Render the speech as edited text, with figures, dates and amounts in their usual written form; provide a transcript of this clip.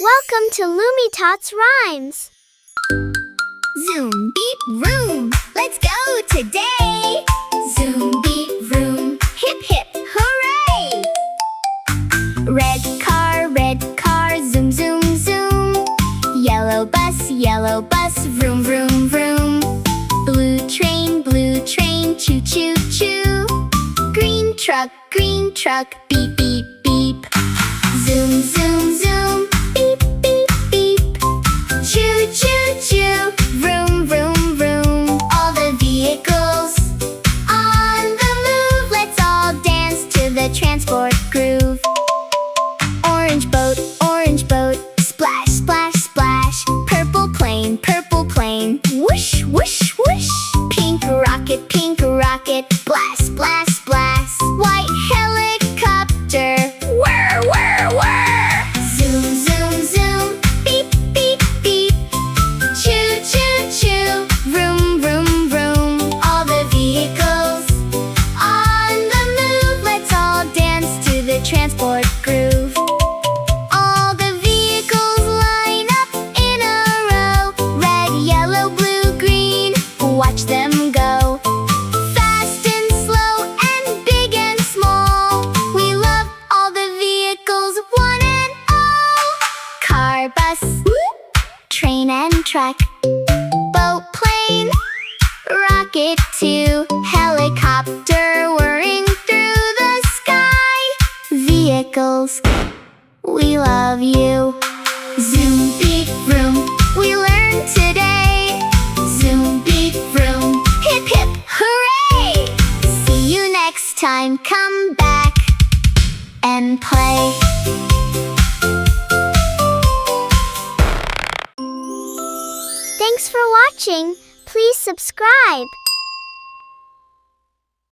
Welcome to LumiTots Rhymes. Zoom, beep, vroom, let's go today. Zoom, beep, vroom, hip, hip, hooray! Red car, zoom, zoom, zoom. Yellow bus, vroom, vroom, vroom. Blue train, choo, choo, choo. Green truck, beep, beep, beep. Zoom, zoom, zoom, beep, beep, beep. Choo, choo, choo, vroom, vroom, vroom. All the vehicles on the move. Let's all dance to the transport groove. Orange boat, splash, splash, splash. Purple plane, whoosh, whoosh, whoosh. Pink rocket, blast, blast, blast. White helicopter, whirr, whirr, whirr. Zoom, zoom, zoom, beep, beep, beep. Choo, choo, choo, vroom, vroom, vroom. All the vehicles on the move. Let's all dance to the transport groove. All the vehicles line up in a row. Red, yellow, blue, green, watch them go. Fast and slow and big and small. We love all the vehicles, one and all. Car, bus, train and truck. Boat, plane, rocket too. Helicopter whirring through the sky. Vehicles, we love you. Zoom, beep, vroom, we learned today. Zoom, beep, vroom, hip, hip, hooray! See you next time, come back and play. Thanks for watching. Please subscribe.